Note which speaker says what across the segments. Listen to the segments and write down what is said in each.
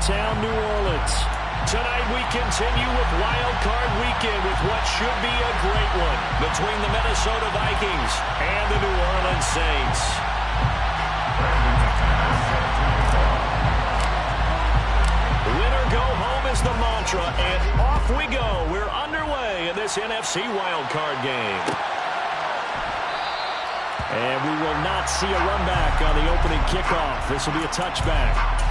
Speaker 1: downtown New Orleans. Tonight we continue with Wild Card Weekend with what should be a great one between the Minnesota Vikings and the New Orleans Saints. Winner go home is the mantra, and off we go. We're underway in this NFC Wild Card game. And we will not see a run back on the opening kickoff. This will be a touchback.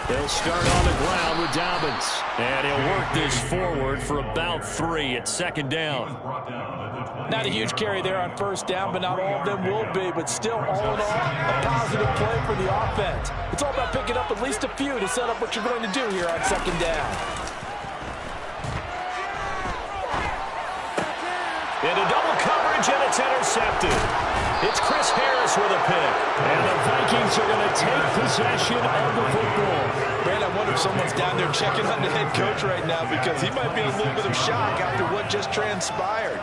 Speaker 1: He'll start on the ground with Dobbins. And he'll work this forward for about 3 at second down.
Speaker 2: Not a huge carry there on first down, but not all of them will be. But still, all in all, a positive play for the offense. It's all about picking up at least a few to set up what you're going to do here on second down.
Speaker 1: Into double coverage, and it's intercepted. It's Chris Harris with a pick. And the Vikings are going to take possession of the football.
Speaker 2: Man, I wonder if someone's down there checking on the head coach right now, because he might be in a little bit of shock after what just transpired.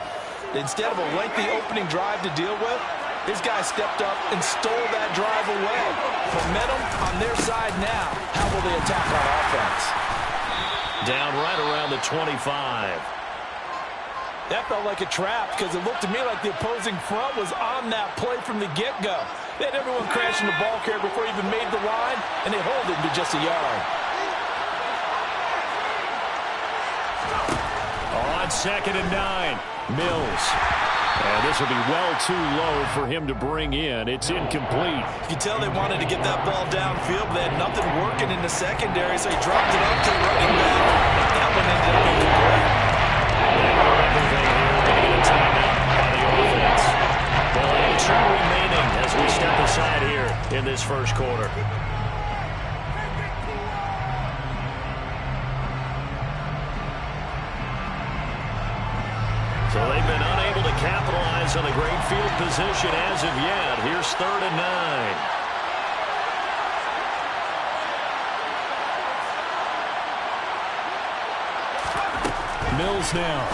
Speaker 2: Instead of a lengthy opening drive to deal with, this guy stepped up and stole that drive away. Momentum on their side now. How will they attack on offense?
Speaker 1: Down right around the 25.
Speaker 2: That felt like a trap, because it looked to me like the opposing front was on that play from the get-go. They had everyone crashing the ball carrier before he even made the line, and they hold him to just a yard.
Speaker 1: On second and 9, Mills. And this will be well too low for him to bring in. It's incomplete.
Speaker 2: You can tell they wanted to get that ball downfield, but they had nothing working in the secondary, so he dropped it up to the running back. That one ended up incomplete.
Speaker 1: Everything here to get a timeout by the offense. Well, 2 remaining as we step aside here in this first quarter. So they've been unable to capitalize on a great field position as of yet. Here's 3rd and 9. Mills now.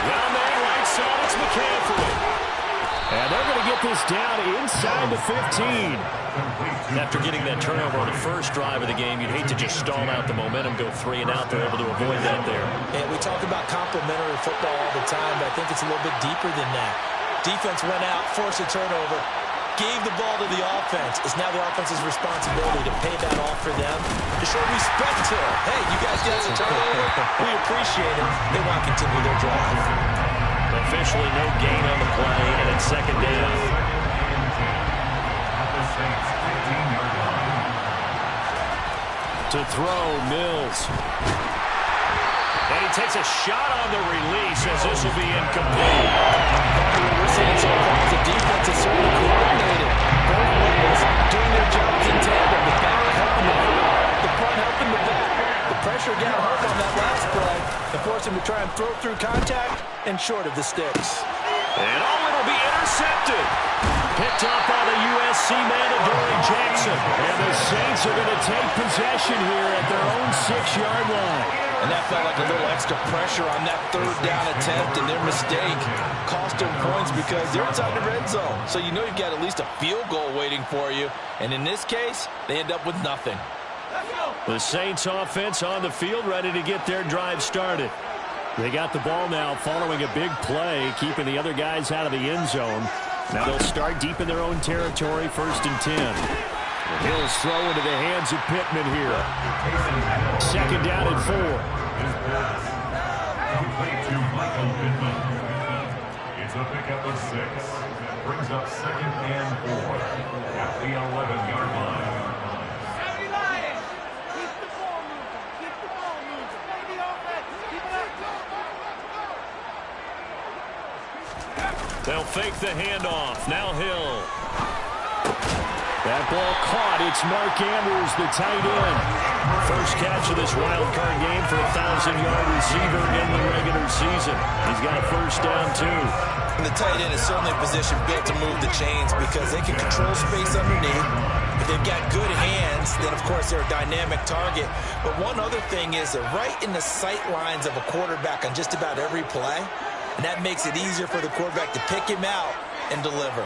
Speaker 1: Down there, right side, it's McCaffrey. And they're going to get this down inside the 15. After getting that turnover on the first drive of the game, you'd hate to just stall out the momentum, go 3 and out. They're able to avoid that there.
Speaker 2: And we talk about complementary football all the time, but I think it's a little bit deeper than that. Defense went out, forced a turnover, gave the ball to the offense. It's now the offense's responsibility to pay that off for them, to show respect to it. Hey, you guys got a turnover. We appreciate it. They want to continue their drive.
Speaker 1: Officially no gain on the play, and it's second down. To throw, Mills. And he takes a shot on the release as this will be incomplete.
Speaker 2: We're seeing so far as the defense is certainly coordinated. Both levels doing their jobs in tandem. The back helping the front, the front helping the back. The pressure got hard on that last play and forced him to try and throw through contact and short of the sticks.
Speaker 1: And it'll be intercepted. Picked up by the USC man, Adoree Jackson. And the Saints are going to take possession here at their own 6-yard line.
Speaker 2: And that felt like a little extra pressure on that 3rd down attempt, and their mistake cost them points because they're inside the red zone. So you know you've got at least a field goal waiting for you. And in this case, they end up with nothing.
Speaker 1: The Saints offense on the field, ready to get their drive started. They got the ball now following a big play, keeping the other guys out of the end zone. Now they'll start deep in their own territory, 1st and 10. He'll throw into the hands of Pittman here. 2nd down and 4.
Speaker 3: It's a pickup of 6. Brings up 2nd and 4 at the 11-yard line.
Speaker 1: They'll fake the handoff. Now Hill. That ball caught. It's Mark Andrews, the tight end. First catch of this wild card game for a 1,000-yard receiver in the regular season. He's got a first down, too.
Speaker 2: And the tight end is certainly a position built to move the chains because they can control space underneath. If They've got good hands. Then, of course, they're a dynamic target. But one other thing is they're right in the sight lines of a quarterback on just about every play. And that makes it easier for the quarterback to pick him out and deliver.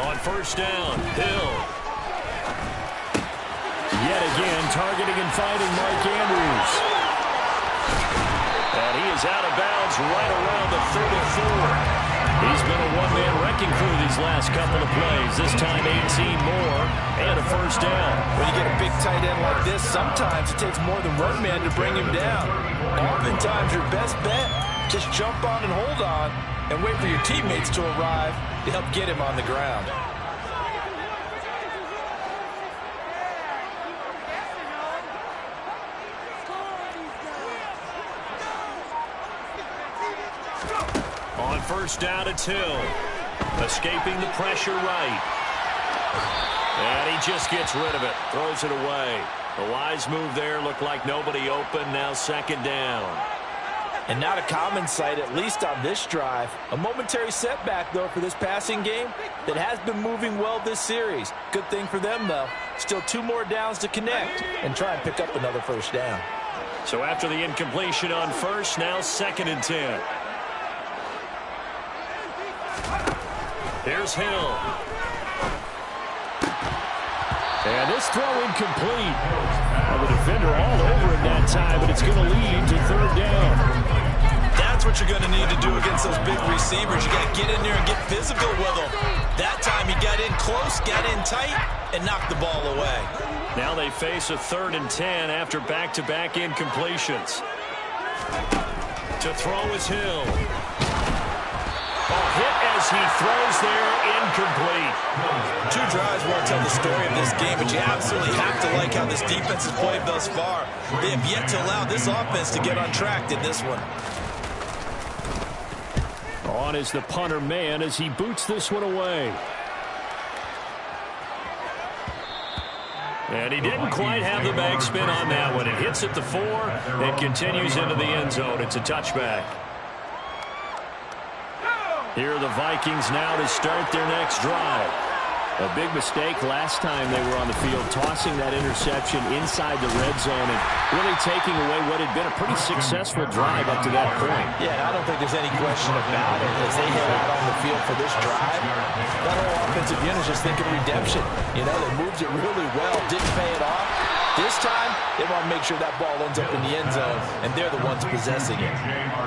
Speaker 1: On first down, Hill. Yet again, targeting and finding Mark Andrews. And he is out of bounds right around the 34. He's been a one-man wrecking crew these last couple of plays. This time 18 more and a first down.
Speaker 2: When you get a big tight end like this, sometimes it takes more than one man to bring him down. Oftentimes your best bet, just jump on and hold on and wait for your teammates to arrive to help get him on the ground.
Speaker 1: On first down, it's Hill. Escaping the pressure right. And he just gets rid of it. Throws it away. A wise move there. Looked like nobody open. Now second down.
Speaker 2: And not a common sight, at least on this drive. A momentary setback, though, for this passing game that has been moving well this series. Good thing for them, though. Still 2 more downs to connect and try and pick up another first down.
Speaker 1: So after the incompletion on first, now second and 10. Here's Hill. And this throw incomplete. Well, the defender all over it that time, but it's going to lead to third down.
Speaker 2: That's what you're going to need to do against those big receivers. You got to get in there and get physical with them. That time he got in close, got in tight, and knocked the ball away.
Speaker 1: Now they face a 3rd and 10 after back-to-back incompletions. To throw is Hill. Hit as he throws there, incomplete.
Speaker 2: 2 drives won't tell the story of this game, but you absolutely have to like how this defense has played thus far. They have yet to allow this offense to get on track in this one.
Speaker 1: On is the punter man as he boots this one away. And he didn't quite have the backspin on that one. It hits at the 4 and continues into the end zone. It's a touchback. Here are the Vikings now to start their next drive. A big mistake last time they were on the field, tossing that interception inside the red zone and really taking away what had been a pretty successful drive up to that point.
Speaker 2: Yeah, I don't think there's any question about it. As they head out on the field for this drive, that whole offensive unit is just thinking redemption. You know, they moved it really well, didn't pay it off. This time, they want to make sure that ball ends up in the end zone, and they're the ones possessing it.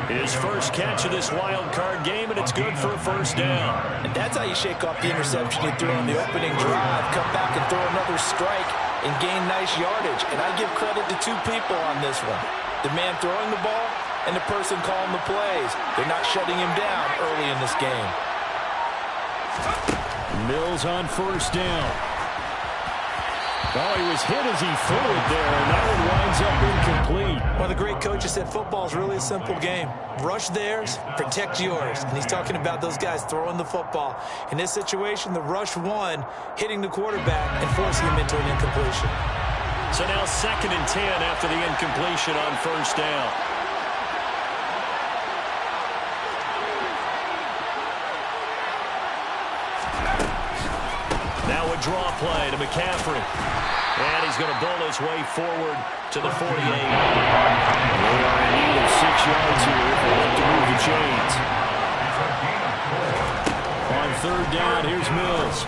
Speaker 1: His first catch of this wild card game, and it's good for a first down.
Speaker 2: And that's how you shake off the interception you threw on the opening drive, come back and throw another strike and gain nice yardage. And I give credit to 2 people on this one. The man throwing the ball and the person calling the plays. They're not shutting him down early in this game.
Speaker 1: Mills on first down. Oh, he was hit as he threw it there, and that one winds up incomplete.
Speaker 2: One of the great coaches said football is really a simple game. Rush theirs, protect yours. And he's talking about those guys throwing the football. In this situation, the rush won, hitting the quarterback and forcing him into an incompletion.
Speaker 1: So now second and 10 after the incompletion on first down. Now a draw play to McCaffrey. And he's going to bull his way forward to the 48. They are in need of 6 yards here if they want to move the chains. On third down, here's Mills.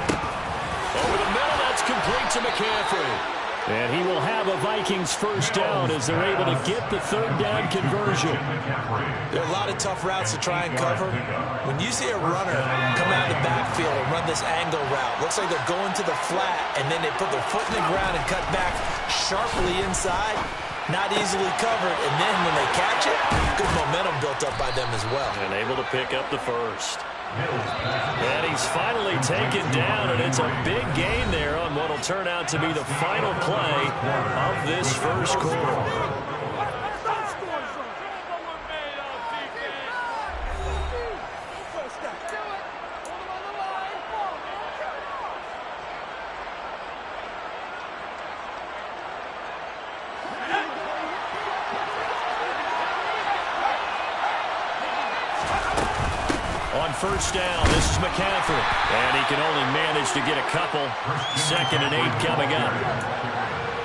Speaker 1: Over the middle, that's complete to McCaffrey. And he will have a Vikings first down as they're able to get the third down conversion.
Speaker 2: There are a lot of tough routes to try and cover. When you see a runner come out of the backfield and run this angle route, looks like they're going to the flat, and then they put their foot in the ground and cut back sharply inside, not easily covered. And then when they catch it, good momentum built up by them as well.
Speaker 1: And able to pick up the first. And he's finally taken down, and it's a big gain there on what will turn out to be the final play of this first quarter. On first down, this is McCaffrey. And he can only manage to get a couple. 2nd and 8 coming up.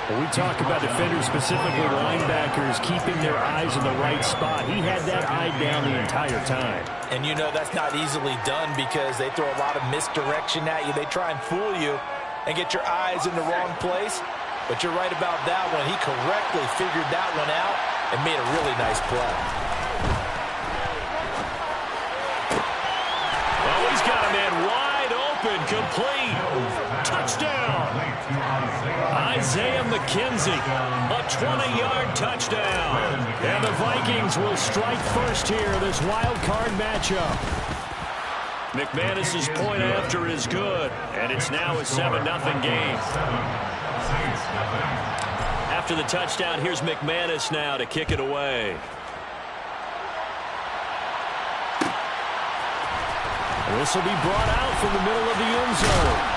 Speaker 4: When we talk about defenders, specifically linebackers, keeping their eyes in the right spot. He had that eye down the entire time.
Speaker 2: And you know that's not easily done because they throw a lot of misdirection at you. They try and fool you and get your eyes in the wrong place. But you're right about that one. He correctly figured that one out and made a really nice play.
Speaker 1: Oh, he's got a man wide open, complete. Touchdown. Isaiah McKenzie, a 20-yard touchdown. And the Vikings will strike first here, this wild card matchup. McManus's point after is good, and it's now a 7-0 game. After the touchdown, here's McManus now to kick it away.
Speaker 4: This will be brought out from the middle of the end zone.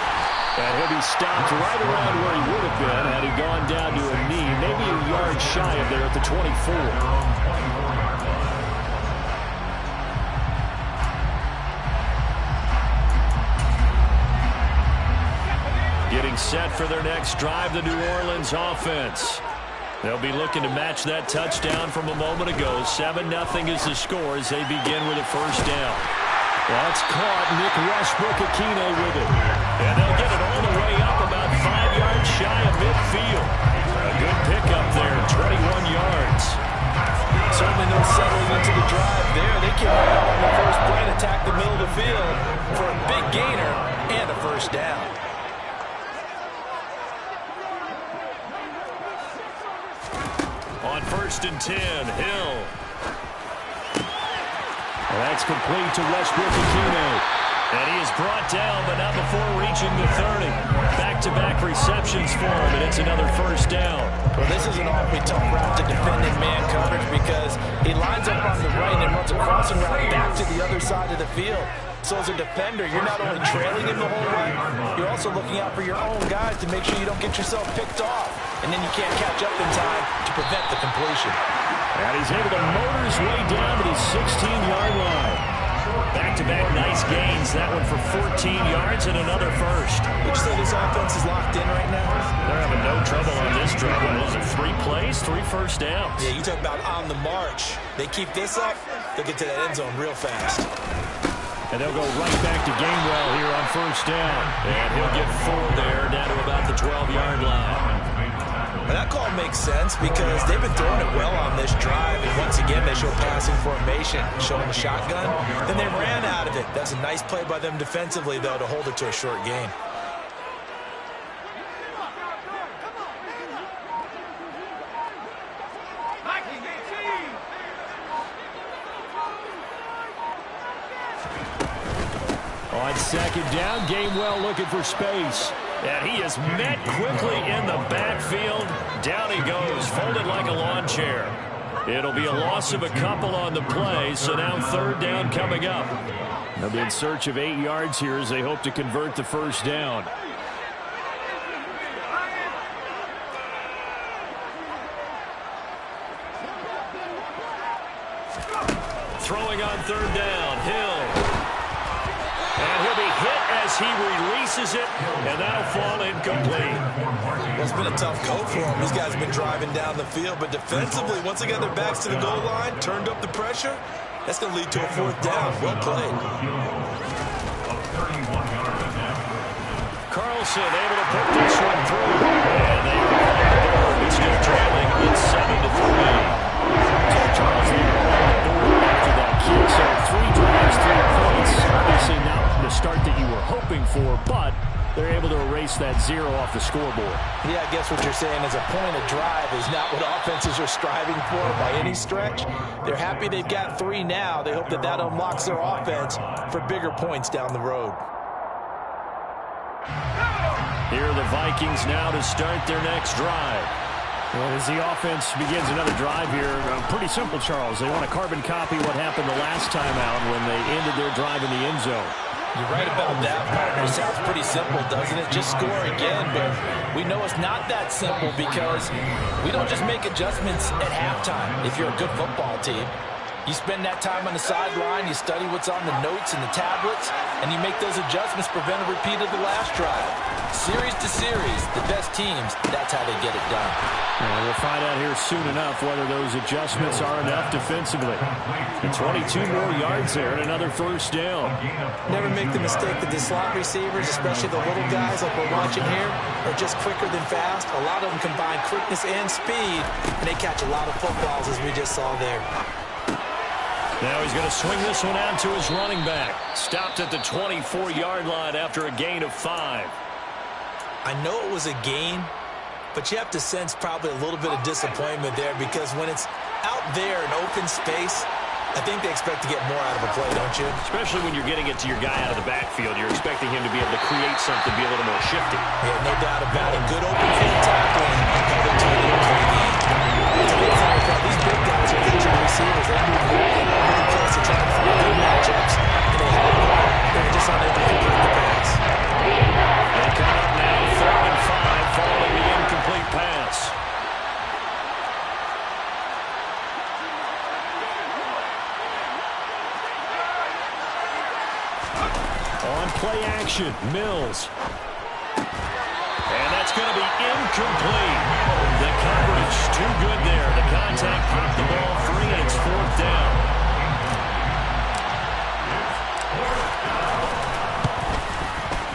Speaker 4: And he'll be stopped right around where he would have been had he gone down to a knee, maybe a yard shy of there at the 24.
Speaker 1: Getting set for their next drive, the New Orleans offense. They'll be looking to match that touchdown from a moment ago. 7-0 is the score as they begin with a first down.
Speaker 4: That's caught. Nick Westbrook-Akine with it.
Speaker 1: And they'll get it all the way up about 5 yards shy of midfield. A good pickup there, 21 yards.
Speaker 2: Certainly no settling into the drive there. They came out on the first play and attack the middle of the field for a big gainer and a first down.
Speaker 1: On 1st and 10, Hill.
Speaker 4: That's complete to Westbrook-Akine.
Speaker 1: And he is brought down, but not before reaching the 30. Back-to-back receptions for him, and it's another first down.
Speaker 2: Well, this is an awfully tough route to defend in man coverage because he lines up on the right and runs a crossing route back to the other side of the field. So as a defender, you're not only trailing him the whole way, you're also looking out for your own guys to make sure you don't get yourself picked off. And then you can't catch up in time to prevent the completion.
Speaker 4: And he's able to motor his way down to the 16-yard line.
Speaker 1: Back-to-back nice gains. That one for 14 yards and another first.
Speaker 2: Would you say this offense is locked in right now?
Speaker 1: They're having no trouble on this drive. What was it, 3 plays, 3 first downs?
Speaker 2: Yeah, you talk about on the march. They keep this up, they'll get to that end zone real fast.
Speaker 4: And they'll go right back to Gainwell here on first down.
Speaker 1: And he'll get 4 there, down to about the 12-yard line.
Speaker 2: And that call makes sense because they've been throwing it well on this drive. And once again, they show passing formation, showing the shotgun. Then they ran out of it. That's a nice play by them defensively, though, to hold it to a short gain.
Speaker 4: On 2nd down, Gainwell looking for space.
Speaker 1: And he is met quickly in the backfield. Down he goes, folded like a lawn chair. It'll be a loss of a couple on the play, so now 3rd down coming up.
Speaker 4: They'll be in search of 8 yards here as they hope to convert the first down.
Speaker 1: Throwing on 3rd down, Hill. And he'll be hit as he releases it, and that'll fall incomplete.
Speaker 2: Well, it's been a tough go for him. These guys have been driving down the field, but defensively, once they got their backs to the goal line, turned up the pressure, that's going to lead to a 4th down. Well played.
Speaker 1: Carlson able to put this one through. And they are still trailing. It's 7-3.
Speaker 4: Charles after that kick. So 3 drives, 3 points. Obviously not the start that you were hoping for, but they're able to erase that 0 off the scoreboard.
Speaker 2: Yeah, I guess what you're saying is a point of drive is not what offenses are striving for by any stretch. They're happy they've got 3 now. They hope that that unlocks their offense for bigger points down the road.
Speaker 1: Here are the Vikings now to start their next drive.
Speaker 4: Well, as the offense begins another drive here, pretty simple, Charles. They want to carbon copy what happened the last time out when they ended their drive in the end zone.
Speaker 2: You're right about that, partner. Sounds pretty simple, doesn't it? Just score again, but we know it's not that simple because we don't just make adjustments at halftime if you're a good football team. You spend that time on the sideline, you study what's on the notes and the tablets, and you make those adjustments, prevent a repeat of the last drive. Series to series, the best teams, that's how they get it done.
Speaker 1: And we'll find out here soon enough whether those adjustments are enough defensively. And 22 more yards there and another first down.
Speaker 2: Never make the mistake that the slot receivers, especially the little guys like we're watching here, are just quicker than fast. A lot of them combine quickness and speed, and they catch a lot of footballs, as we just saw there.
Speaker 1: Now he's going to swing this one out to his running back. Stopped at the 24-yard line after a gain of 5.
Speaker 2: I know it was a gain, but you have to sense probably a little bit of disappointment there, because when it's out there in open space, I think they expect to get more out of a play, don't you?
Speaker 1: Especially when you're getting it to your guy out of the backfield. You're expecting him to be able to create something, be a little more shifty.
Speaker 2: Yeah, no doubt about it. Good open field tackling. Held it to a little play game. These big guys are featured receivers. They move really close to try to find good matchups, and they have the ball. They're just unable to complete the pass.
Speaker 1: They come up now, 3rd and 5, following the incomplete pass. On play action, Mills. And that's going to be incomplete. The coverage, too good there. The contact popped the ball free, and it's 4th down.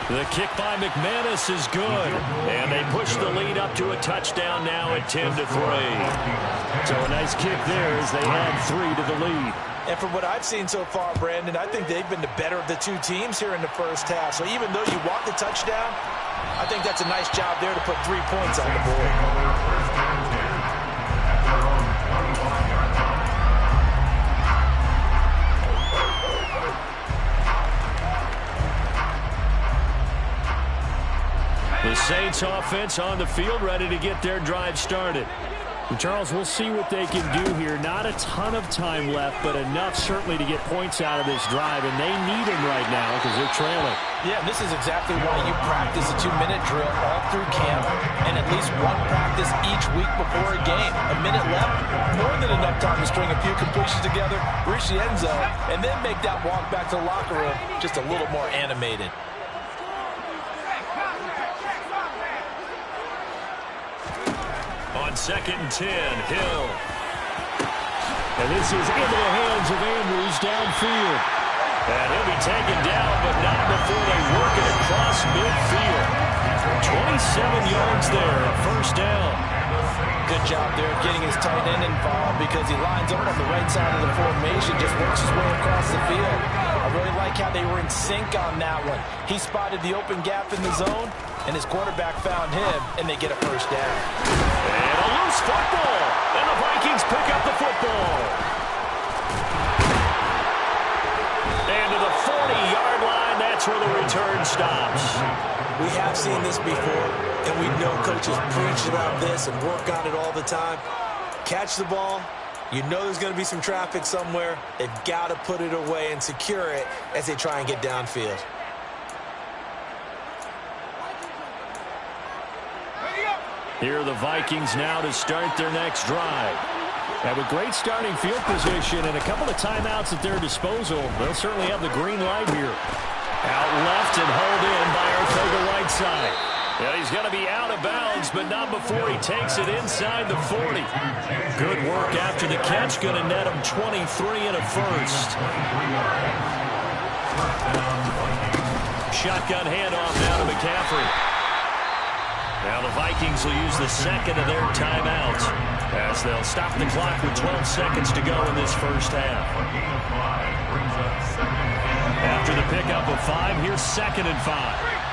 Speaker 1: The kick by McManus is good. And they push the lead up to a touchdown now at 10-3. So a nice kick there as they add 3 to the lead.
Speaker 2: And from what I've seen so far, Brandon, I think they've been the better of the two teams here in the first half. So even though you want the touchdown, I think that's a nice job there to put 3 points on the board.
Speaker 1: The Saints offense on the field, ready to get their drive started. And Charles, we'll see what they can do here. Not a ton of time left, but enough certainly to get points out of this drive, and they need them right now because they're trailing.
Speaker 2: Yeah, this is exactly why you practice a 2-minute drill all through camp and at least one practice each week before a game. A minute left, more than enough time to string a few completions together, reach the end zone, and then make that walk back to the locker room just a little more animated.
Speaker 1: On 2nd and 10, Hill. And this is into the hands of Andrews downfield. And he'll be taken down, but not before they work it across midfield. 27 yards there, first down.
Speaker 2: Good job there getting his tight end involved, because he lines up on the right side of the formation, just works his way across the field. I really like how they were in sync on that one. He spotted the open gap in the zone, and his quarterback found him, and they get a first down.
Speaker 1: And a loose football, and the Vikings pick up the football. And to the 40-yard line, that's where the return stops.
Speaker 2: We have seen this before, and we know coaches preach about this and work on it all the time. Catch the ball. You know there's going to be some traffic somewhere. They've got to put it away and secure it as they try and get downfield.
Speaker 1: Here are the Vikings now to start their next drive. And with great starting field position and a couple of timeouts at their disposal, they'll certainly have the green light here. Out left and hauled in by Arcega-Whiteside. Yeah, he's going to be out of bounds, but not before he takes it inside the 40. Good work after the catch. Going to net him 23 and a first. Shotgun handoff now to McCaffrey. Now the Vikings will use the second of their timeouts as they'll stop the clock with 12 seconds to go in this first half. After the pickup of 5, here's 2nd and 5.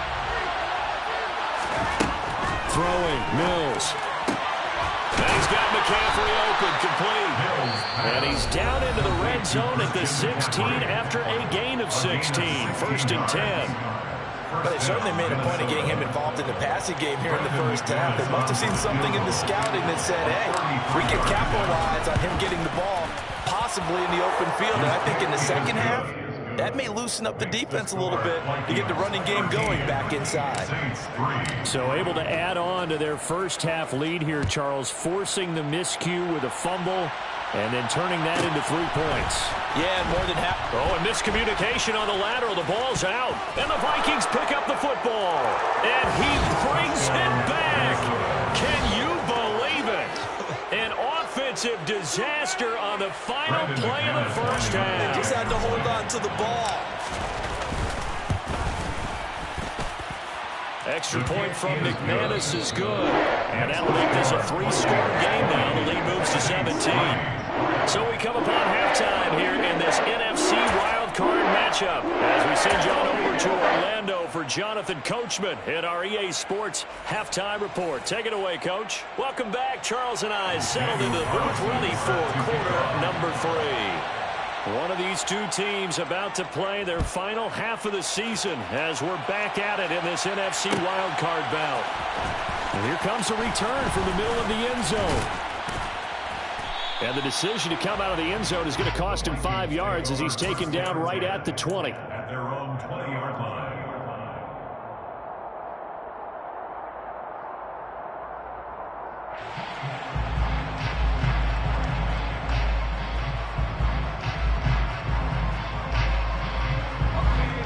Speaker 1: Throwing, Mills. And he's got McCaffrey open, complete. And he's down into the red zone at the 16 after a gain of 16. 1st and 10.
Speaker 2: But they certainly made a point of getting him involved in the passing game here in the first half. They must have seen something in the scouting that said, hey, we can capitalize on him getting the ball, possibly in the open field. And I think in the second half, That may loosen up the defense a little bit to get the running game going back inside.
Speaker 1: So able to add on to their first half lead here, Charles, forcing the miscue with a fumble and then turning that into 3 points.
Speaker 2: Yeah, more than half.
Speaker 1: Oh, and miscommunication on the lateral. The ball's out. And the Vikings pick up the football. And he brings it back. Can you believe it? An offensive disaster on the final play of the first half.
Speaker 2: Just had to hold on to the ball.
Speaker 1: Extra point from McManus is good. And that'll make this a 3-score game now. The lead moves to 17. So we come upon halftime here in this NFC wildcard matchup as we send you on over to Orlando for Jonathan Coachman in our EA Sports Halftime Report. Take it away, Coach. Welcome back. Charles and I settled into the booth ready for quarter number 3. One of these two teams about to play their final half of the season as we're back at it in this NFC wildcard bout. And here comes a return from the middle of the end zone. And the decision to come out of the end zone is going to cost him 5 yards as he's taken down right at the 20.
Speaker 3: At their own 20-yard line.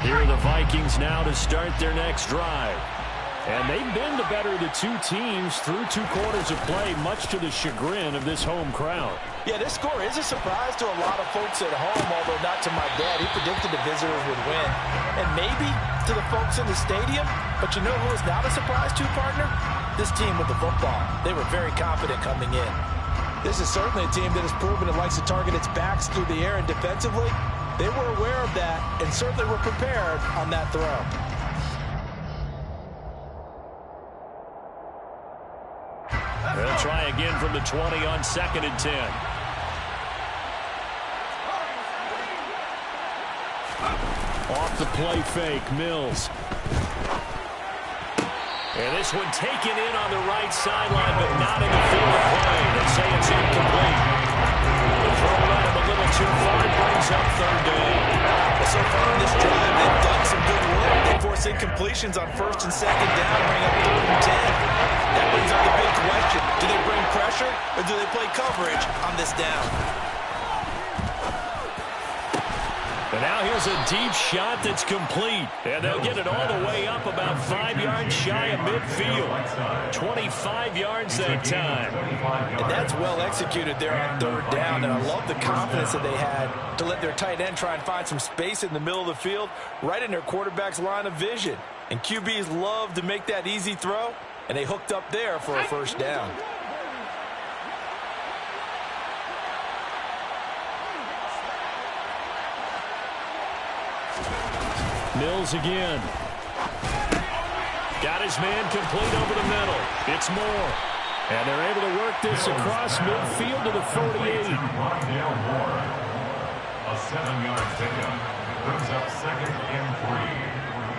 Speaker 1: Here are the Vikings now to start their next drive. And they've been the better of the two teams through 2 quarters of play, much to the chagrin of this home crowd.
Speaker 2: Yeah, this score is a surprise to a lot of folks at home, although not to my dad. He predicted the visitors would win. And maybe to the folks in the stadium. But you know who is not a surprise to, partner? This team with the football. They were very confident coming in. This is certainly a team that has proven it likes to target its backs through the air and defensively. They were aware of that and certainly were prepared on that throw.
Speaker 1: They'll try again from the 20 on 2nd and 10. Off the play fake, Mills. And this one taken in on the right sideline, but not in the field of play. They say it's incomplete. The throw led him a little too far, brings up 3rd down.
Speaker 2: Well, so far in this drive, they've done some good work. They force incompletions on 1st and 2nd down, bring up 3rd and 10. That brings up the big question. Do they bring pressure or do they play coverage on this down?
Speaker 1: And now here's a deep shot that's complete. And they'll get it all the way up about 5 yards shy of midfield. 25 yards that time.
Speaker 2: And that's well executed there on 3rd down. And I love the confidence that they had to let their tight end try and find some space in the middle of the field, right in their quarterback's line of vision. And QBs love to make that easy throw. And they hooked up there for a 1st down.
Speaker 1: Mills again. Got his man complete over the middle. It's Moore. And they're able to work this across midfield to the 48.
Speaker 3: A 7-yard pickup brings up 2nd and 3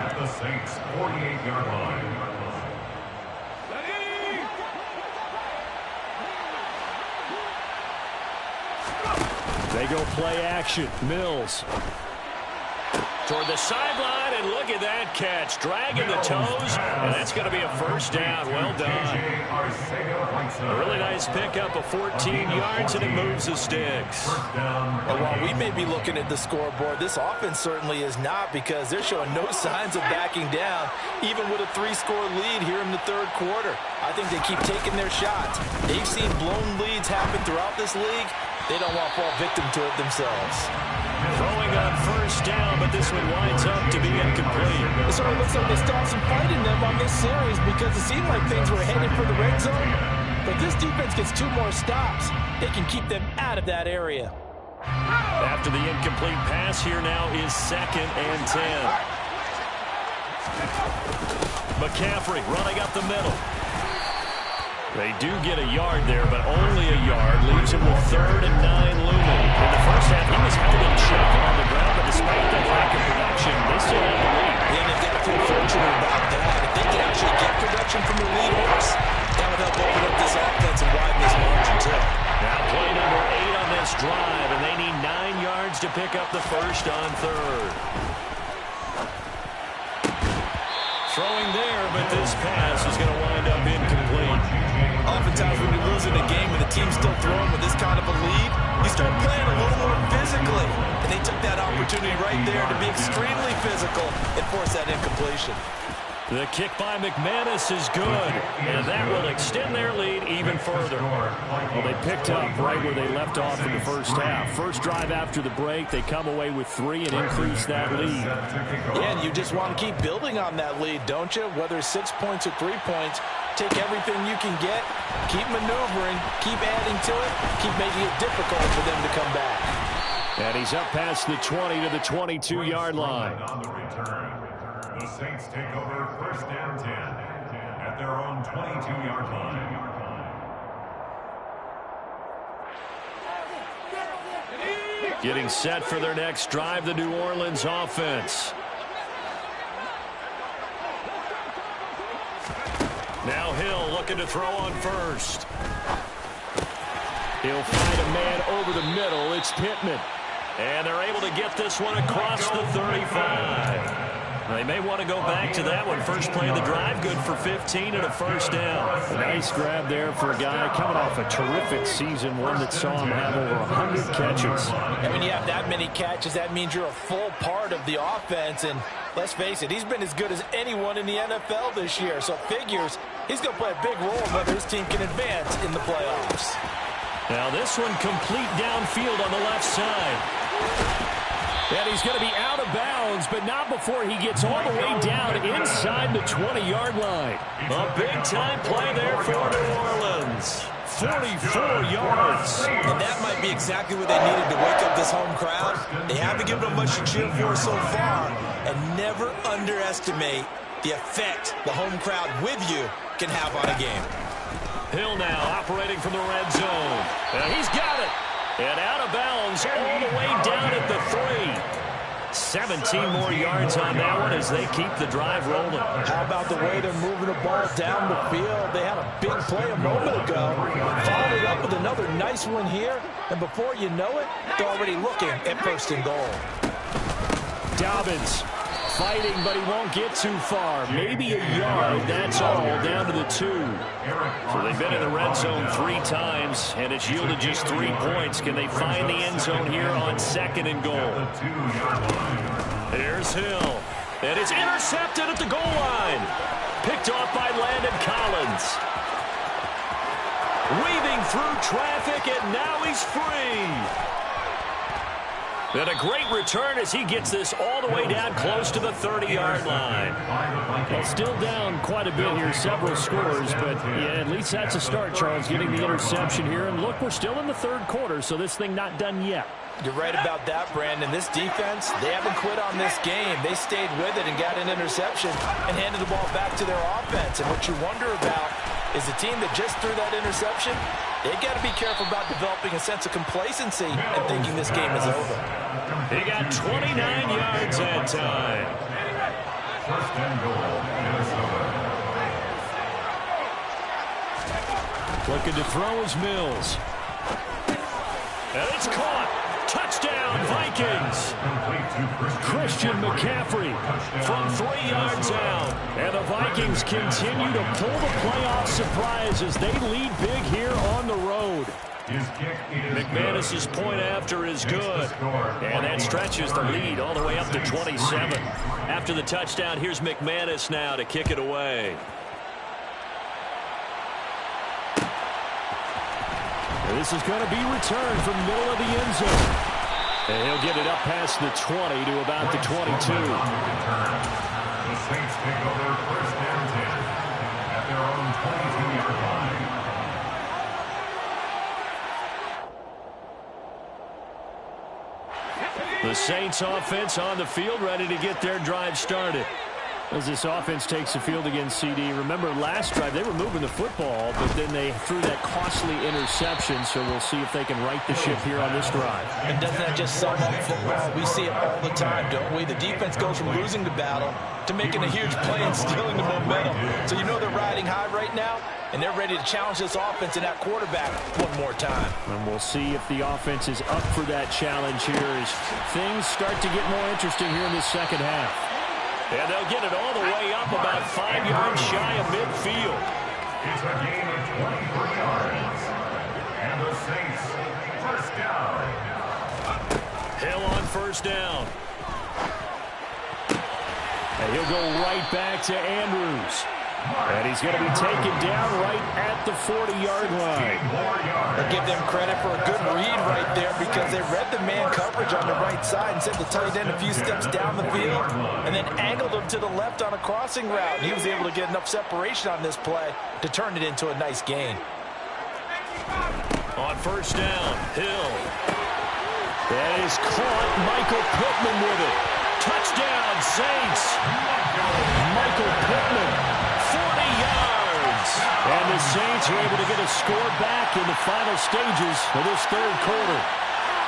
Speaker 3: at the Saints' 48-yard line.
Speaker 1: They go play action. Mills. Toward the sideline, and look at that catch. Dragging the toes, and that's going to be a 1st down. Well done. A really nice pickup of 14 yards, and it moves the sticks.
Speaker 2: And while we may be looking at the scoreboard, this offense certainly is not, because they're showing no signs of backing down, even with a 3-score lead here in the 3rd quarter. I think they keep taking their shots. They've seen blown leads happen throughout this league. They don't want to fall victim to it themselves.
Speaker 1: Throwing on 1st down, but this one winds up to be incomplete.
Speaker 2: It sort of looks like they still have some fight in them on this series, because it seemed like things were headed for the red zone. But this defense gets 2 more stops. They can keep them out of that area.
Speaker 1: After the incomplete pass, here now is 2nd and 10. McCaffrey running up the middle. They do get a yard there, but only a yard. Leaves him with 3rd and 9 looming. In the first half, he was held in check on the ground, but despite that lack of production, they still have the lead.
Speaker 2: Yeah, they've got to feel fortunate about that. If they can actually get production from the lead horse, that would help open up this offense and widen this margin, too.
Speaker 1: Now play number 8 on this drive, and they need 9 yards yards to pick up the first on third. Throwing there, but this pass is going to wind up incomplete.
Speaker 2: Oftentimes when you're losing a game and the team's still throwing with this kind of a lead, you start playing a little more physically. And they took that opportunity right there to be extremely physical and force that incompletion.
Speaker 1: The kick by McManus is good, and that will extend their lead even further.
Speaker 4: Well, they picked up right where they left off in the first half. First drive after the break, they come away with 3 and increase that lead.
Speaker 2: Yeah, and you just want to keep building on that lead, don't you? Whether it's 6 points or 3 points, take everything you can get, keep maneuvering, keep adding to it, keep making it difficult for them to come back.
Speaker 1: And he's up past the 20 to the 22-yard line.
Speaker 3: On the return, the Saints take over first and 10 at their own 22-yard line.
Speaker 1: Getting set for their next drive, the New Orleans offense. Now Hill looking to throw on first. He'll find a man over the middle. It's Pittman. And they're able to get this one across the 35. They may want to go back to that one. First play of the drive, good for 15 and a first down.
Speaker 4: A nice grab there for a guy coming off a terrific season, one that saw him have over 100 catches.
Speaker 2: And when you have that many catches, that means you're a full part of the offense. And let's face it, he's been as good as anyone in the NFL this year. So it figures he's going to play a big role in whether his team can advance in the playoffs.
Speaker 1: Now this one complete downfield on the left side. And he's going to be out of bounds, but not before he gets all the way down inside the 20-yard line. A big-time play there for New Orleans. 44 yards.
Speaker 2: And that might be exactly what they needed to wake up this home crowd. They haven't given them much to cheer for so far. And never underestimate the effect the home crowd with you can have on a game.
Speaker 1: Hill now operating from the red zone. And he's got it. And out of bounds all the way down at the 3. 17 more yards on that one as they keep the drive rolling.
Speaker 2: How about the way they're moving the ball down the field? They had a big play a moment ago. Followed it up with another nice one here. And before you know it, they're already looking at first and goal.
Speaker 1: Dobbins fighting, but he won't get too far. Maybe a yard, that's all, down to the 2. So they've been in the red zone 3 times, and it's yielded just 3 points. Can they find the end zone here on second and goal? Here's Hill. And it's intercepted at the goal line. Picked off by Landon Collins. Weaving through traffic, and now he's free. And a great return as he gets this all the way down close to the 30-yard line.
Speaker 4: Well, still down quite a bit here, several scores, but yeah, at least that's a start, Charles, getting the interception here. And look, we're still in the third quarter, so this thing not done yet.
Speaker 2: You're right about that, Brandon. This defense, they haven't quit on this game. They stayed with it and got an interception and handed the ball back to their offense. And what you wonder about is the team that just threw that interception, they got to be careful about developing a sense of complacency and thinking this game is over.
Speaker 1: He got 29 yards that time.
Speaker 3: First and goal, Minnesota.
Speaker 1: Looking to throw is Mills. And it's caught. Touchdown, Vikings. Christian McCaffrey from 3 yards out. And the Vikings continue to pull the playoff surprise as they lead big here on the road. McManus's point after is good. And that stretches the lead all the way up to 27. After the touchdown, here's McManus now to kick it away.
Speaker 4: This is going to be returned from the middle of the end zone. And he'll get it up past the 20 to about the 22.
Speaker 3: The Saints take over first and 10 at their own 22-yard line.
Speaker 1: The Saints offense on the field, ready to get their drive started.
Speaker 4: As this offense takes the field against CD, remember last drive they were moving the football, but then they threw that costly interception, so we'll see if they can right the ship here on this drive.
Speaker 2: And doesn't that just sum up football? We see it all the time, don't we? The defense goes from losing the battle to making a huge play and stealing the momentum. So you know they're riding high right now, and they're ready to challenge this offense and that quarterback one more time.
Speaker 1: And we'll see if the offense is up for that challenge here as things start to get more interesting here in the second half. And they'll get it all the way up about 5 yards shy of midfield.
Speaker 3: It's a gain of 23 yards. And the Saints, first down.
Speaker 1: Hill on first down. And he'll go right back to Andrews. And he's going to be taken down right at the 40-yard line.
Speaker 2: I give them credit for a good read right there because they read the man coverage on the right side and sent the tight end a few steps down the field and then angled him to the left on a crossing route. And he was able to get enough separation on this play to turn it into a nice gain.
Speaker 1: On first down, Hill. That is caught. Michael Pittman with it. Touchdown, Saints. Michael Pittman, 40 yards. And the Saints are able to get a score back in the final stages of this third quarter.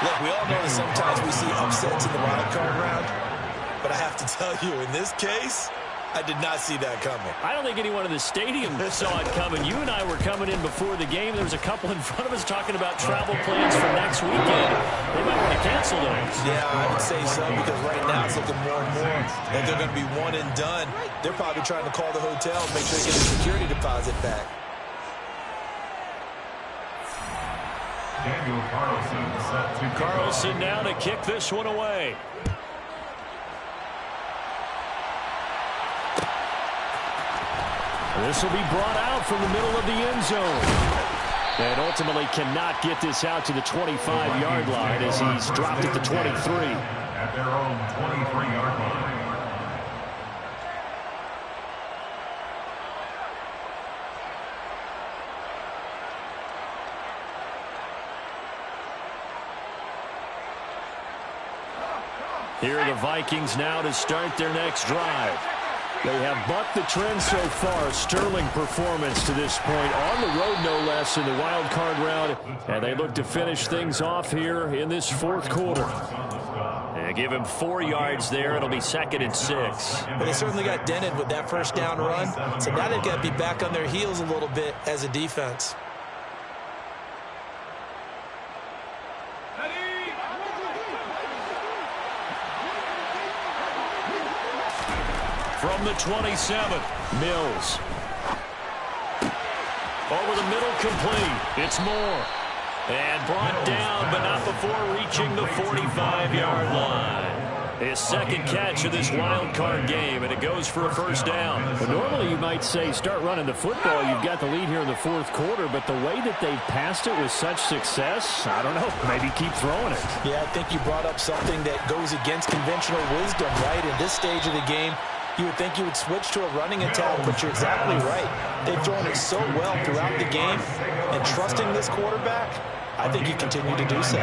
Speaker 2: Look, we all know that sometimes we see upsets in the wild card round, but I have to tell you, in this case, I did not see that coming.
Speaker 1: I don't think anyone in the stadium saw it coming. You and I were coming in before the game. There was a couple in front of us talking about travel plans for next weekend. They might want to cancel those.
Speaker 2: Yeah, I would say so, because right now it's looking more and more like they're going to be one and done. They're probably trying to call the hotel and make sure they get a security deposit back.
Speaker 3: Daniel Carlson set to
Speaker 1: Carlson now to kick this one away. This will be brought out from the middle of the end zone. And ultimately cannot get this out to the 25-yard line as he's dropped at the 23.
Speaker 3: At their own 23-yard line.
Speaker 1: Here are the Vikings now to start their next drive. They have bucked the trend so far. Sterling performance to this point. On the road, no less, in the wild card round. And they look to finish things off here in this fourth quarter. And give him 4 yards there. It'll be 2nd and 6.
Speaker 2: But they certainly got dented with that first down run. So now they've got to be back on their heels a little bit as a defense.
Speaker 1: From the 27, Mills. Over the middle, complete. It's Moore. And brought down, but not before reaching the 45-yard line. His second catch of this wild card game, and it goes for a first down. But normally you might say start running the football. You've got the lead here in the fourth quarter, but the way that they've passed it with such success, I don't know, maybe keep throwing it.
Speaker 2: Yeah, I think you brought up something that goes against conventional wisdom, right? In this stage of the game, you would think you would switch to a running attack, but you're exactly right. They've thrown it so well throughout the game, and trusting this quarterback, I think you continue to do so.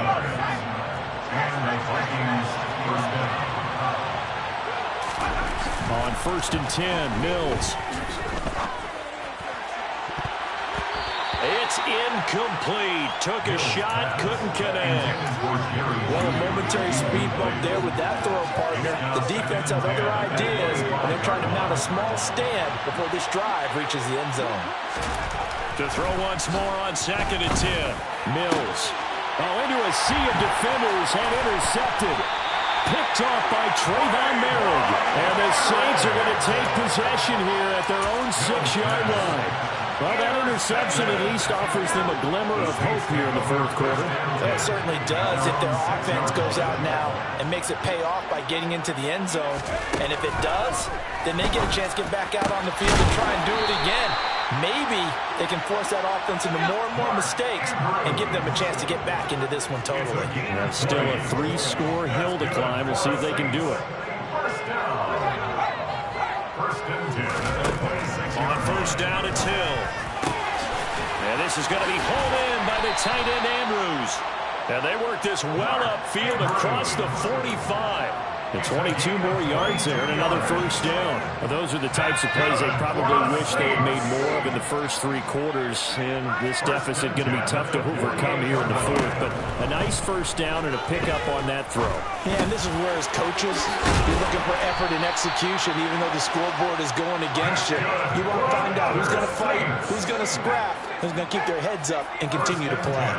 Speaker 1: On 1st and 10, Mills. It's incomplete. Took a shot, couldn't connect.
Speaker 2: Well, a momentary speed bump there with that throw, partner. The defense has other ideas, and they're trying to mount a small stand before this drive reaches the end zone.
Speaker 1: To throw once more on 2nd and 10. Mills. Oh, into a sea of defenders and intercepted. Picked off by Trayvon Merrick. And the Saints are going to take possession here at their own 6-yard line. Well, that interception at least offers them a glimmer of hope here in the fourth quarter.
Speaker 2: It certainly does if their offense goes out now and makes it pay off by getting into the end zone. And if it does, then they get a chance to get back out on the field and try and do it again. Maybe they can force that offense into more and more mistakes and give them a chance to get back into this one totally.
Speaker 1: That's still a 3-score hill to climb. We'll see if they can do it. On first down, it's Hill. And this is going to be hauled in by the tight end, Andrews. And they work this well upfield across the 45. And 22 more yards there and another first down. Well, those are the types of plays they probably wish they had made more of in the first 3 quarters. And this deficit going to be tough to overcome here in the fourth. But a nice first down and a pickup on that throw.
Speaker 2: Yeah, and this is where as coaches, you're looking for effort and execution. Even though the scoreboard is going against you, you want to find out who's going to fight, who's going to scrap, who's going to keep their heads up and continue to play.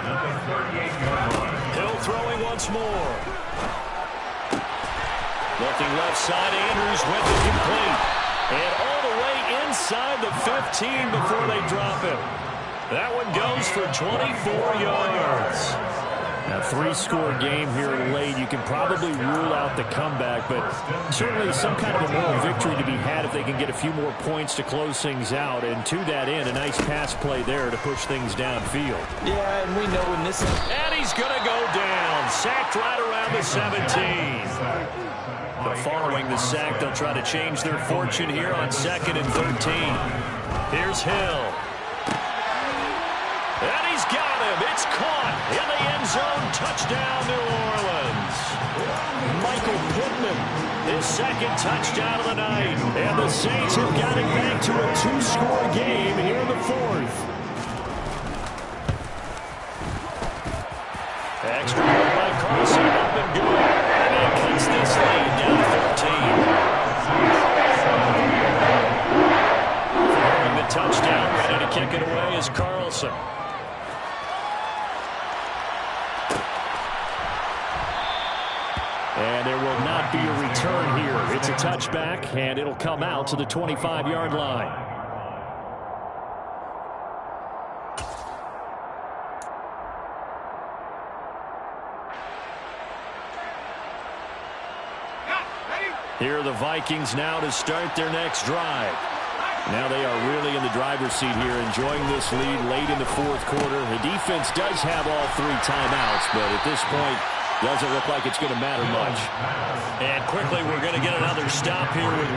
Speaker 1: Hill throwing once more. Looking left side, Andrews with it complete. And all the way inside the 15 before they drop him. That one goes for 24 yards. Now, 3-score game here late. You can probably rule out the comeback, but certainly some kind of a moral victory to be had if they can get a few more points to close things out. And to that end, a nice pass play there to push things downfield.
Speaker 2: Yeah, and we know when this is...
Speaker 1: And he's going to go down. Sacked right around the 17. But following the sack, they'll try to change their fortune here on 2nd and 13. Here's Hill. And he's got him. It's caught in the end zone. Touchdown, New Orleans. Michael Pittman, his 2nd touchdown of the night. And the Saints have got it back to a 2-score game here in the 4th. Extra point by Carlson, up and good. And it cuts this lead down to 13. Following the touchdown, ready to kick it away is Carlson. And there will not be a return here. It's a touchback, and it'll come out to the 25-yard line. Here are the Vikings now to start their next drive. Now they are really in the driver's seat here, enjoying this lead late in the 4th quarter. The defense does have all 3 timeouts, but at this point, doesn't look like it's going to matter much. And quickly, we're going to get another stop here with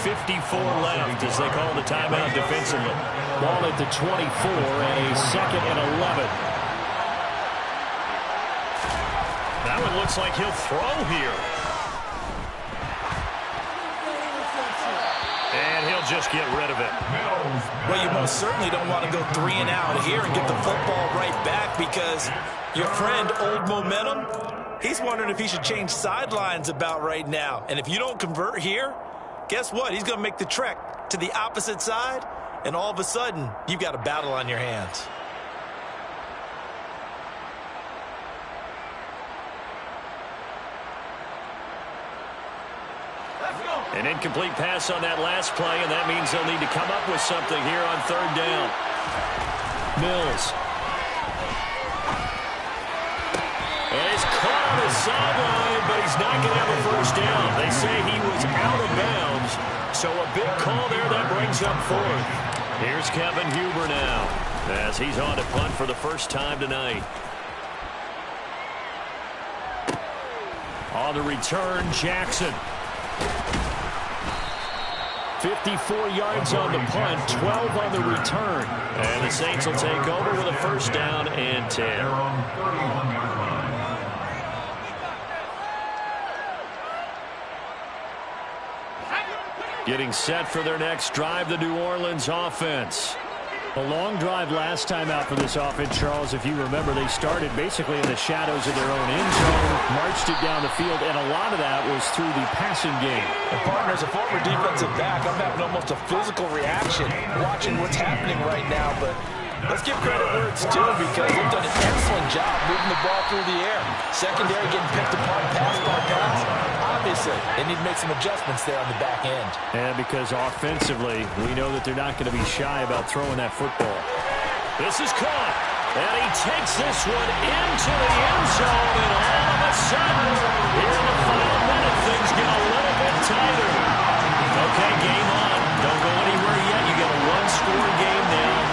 Speaker 1: 1:54 left as they call the timeout defensively. Ball at the 24 and a 2nd and 11. That one looks like he'll throw here. And he'll just get rid of it.
Speaker 2: Well, you most certainly don't want to go 3 and out here and get the football right back because your friend, Old Momentum, he's wondering if he should change sidelines about right now. And if you don't convert here, guess what? He's going to make the trek to the opposite side, and all of a sudden, you've got a battle on your hands.
Speaker 1: An incomplete pass on that last play, and that means they'll need to come up with something here on 3rd down. Mills. And he's caught on the sideline, but he's not going to have a first down. They say he was out of bounds, so a big call there that brings up 4th. Here's Kevin Huber now, as he's on to punt for the first time tonight. On the return, Jackson. 54 yards on the punt, 12 on the return. And the Saints will take over with a first down and 10. Getting set for their next drive, the New Orleans offense. A long drive last time out for this offense, Charles. If you remember, they started basically in the shadows of their own end zone, marched it down the field, and a lot of that was through the passing game.
Speaker 2: And partner, as a former defensive back, I'm having almost a physical reaction watching what's happening right now, but let's give credit where it's due because they've done an excellent job moving the ball through the air. Secondary getting picked apart pass by pass. Obviously, they need to make some adjustments there on the back end.
Speaker 1: And because offensively, we know that they're not going to be shy about throwing that football. This is caught, and he takes this one into the end zone, and all of a sudden, here in the final minute, things get a little bit tighter. Okay, game on. Don't go anywhere yet. You get a 1-score game now.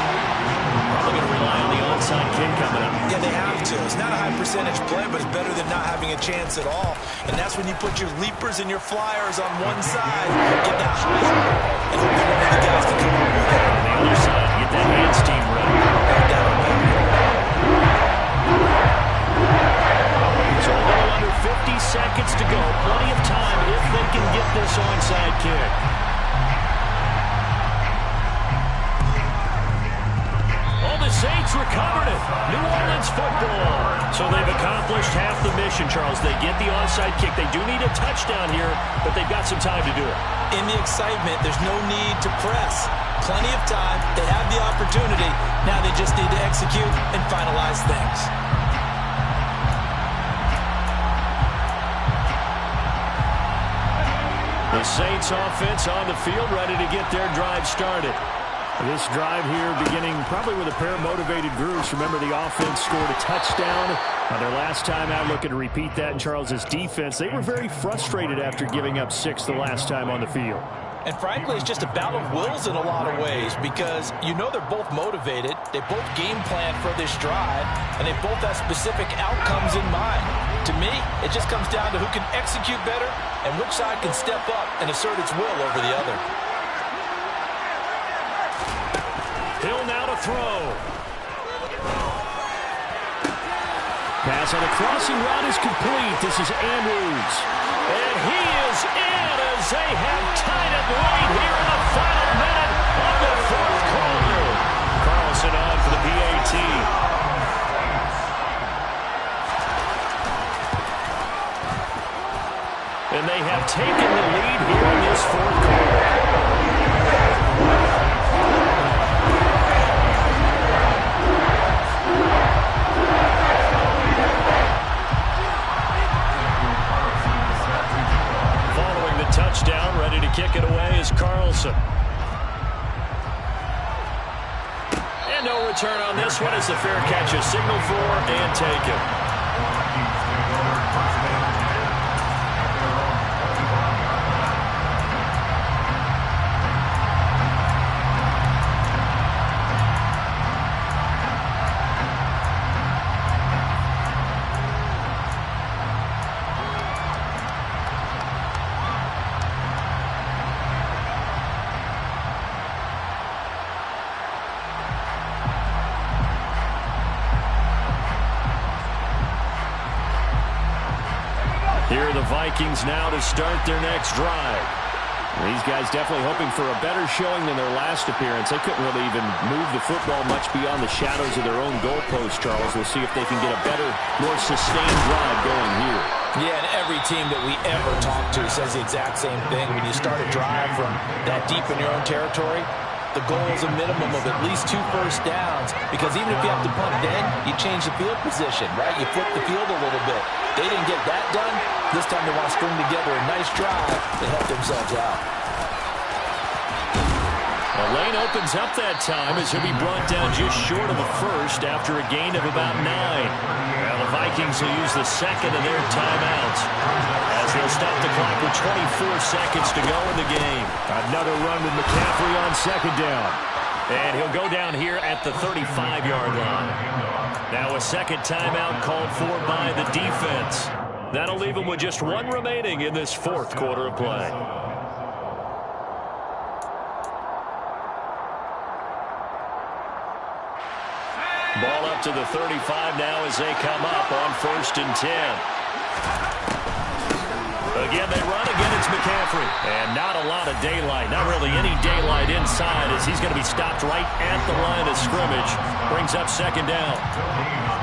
Speaker 1: Probably going to rely on the onside kick coming up.
Speaker 2: Yeah, they have to. It's not a high percentage play, but it's better than not having a chance at all. And that's when you put your leapers and your flyers on one side, get that high, and hope that one of the guys can come up with it.
Speaker 1: On the other side, get that hands team ready. So a little under 50 seconds to go. Plenty of time accomplished half the mission, Charles. They get the onside kick. They do need a touchdown here, but they've got some time to do it.
Speaker 2: In the excitement, there's no need to press. Plenty of time. They have the opportunity. Now they just need to execute and finalize things.
Speaker 1: The Saints offense on the field, ready to get their drive started.
Speaker 4: This drive here beginning probably with a pair of motivated groups. Remember, the offense scored a touchdown on their last time out. Looking to repeat that in Charles's defense. They were very frustrated after giving up 6 the last time on the field.
Speaker 2: And frankly, it's just a battle of wills in a lot of ways because you know they're both motivated. They both game plan for this drive, and they both have specific outcomes in mind. To me, it just comes down to who can execute better and which side can step up and assert its will over the other.
Speaker 1: Hill now to throw.
Speaker 4: Pass on a crossing route is complete. This is Andrews.
Speaker 1: And he is in as they have tied it late here in the final minute of the fourth quarter. Carlson on for the PAT. And they have taken the lead here in this fourth quarter. Touchdown, ready to kick it away is Carlson. And no return on this one as the fair catch is signaled for and taken. Here are the Vikings now to start their next drive.
Speaker 4: These guys definitely hoping for a better showing than their last appearance. They couldn't really even move the football much beyond the shadows of their own goalpost, Charles. We'll see if they can get a better, more sustained drive going here.
Speaker 2: Yeah, and every team that we ever talk to says the exact same thing. When you start a drive from that deep in your own territory, the goal is a minimum of at least 2 first downs, because even if you have to punt then, you change the field position, right? You flip the field a little bit. They didn't get that done. This time they want to string together a nice drive to help themselves out.
Speaker 1: The lane opens up that time as he'll be brought down just short of a first after a gain of about 9. Now the Vikings will use the second of their timeouts as they'll stop the clock with 24 seconds to go in the game.
Speaker 4: Another run with McCaffrey on second down.
Speaker 1: And he'll go down here at the 35-yard line. Now a second timeout called for by the defense. That'll leave him with just 1 remaining in this fourth quarter of play. Ball up to the 35 now as they come up on 1st and 10. Again, they run. Again, it's McCaffrey. And not a lot of daylight. Not really any daylight inside as he's going to be stopped right at the line of scrimmage. Brings up second down.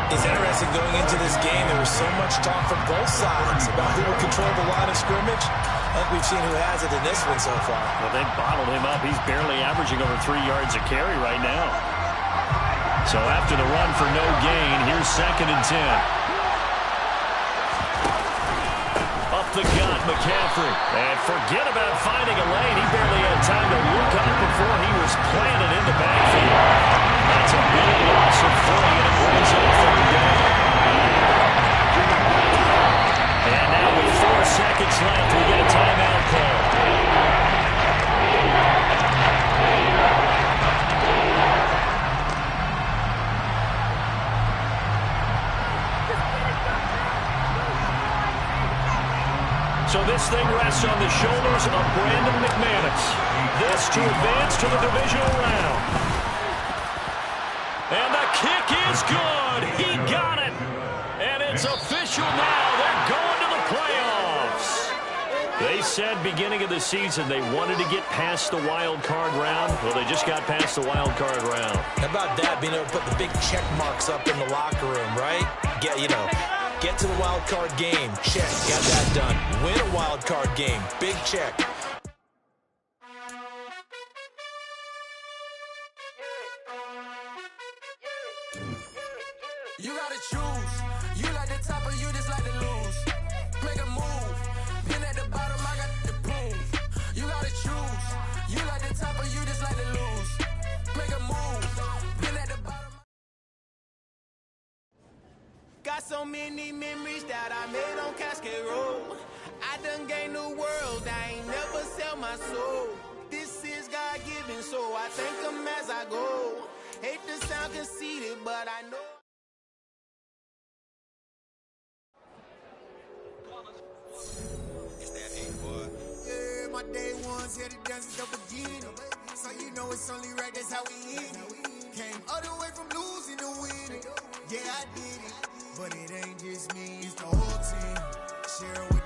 Speaker 2: It's interesting going into this game. There was so much talk from both sides about who will control the line of scrimmage. I think we've seen who has it in this one so far.
Speaker 1: Well, they've bottled him up. He's barely averaging over 3 yards a carry right now. So after the run for no gain, here's 2nd and 10. Up the gut, McCaffrey. And forget about finding a lane. He barely had time to look up before he was planted in the backfield. That's a big loss of 3, and it brings up 3rd down. And now with 4 seconds left, we get a timeout call. So this thing rests on the shoulders of Brandon McManus. This to advance to the divisional round. And the kick is good. He got it. And it's official now. They're going to the playoffs. They said beginning of the season they wanted to get past the wild card round. Well, they just got past the wild card round.
Speaker 2: How about that, being able to put the big check marks up in the locker room, right? Get to the wild card game. Check. Got that done. Win a wild card game. Big check.
Speaker 5: You gotta choose. You like the top or you just like to lose. Make a move. Pin at the bottom, I got the proof. You gotta choose. You like the top or you just like to lose. Make a move. Pin at the bottom. Got so many memories that I made on Cascade Road. I done gained the world, I ain't never sell my soul. This is God-given, so I thank him as I go. Hate to sound conceited, but I know.
Speaker 6: Yeah, my day ones here to dance at the beginning. So you know it's only right, that's how we end it. Came all the way from losing to winning. Yeah, I did it. But it ain't just me, it's the whole team. Share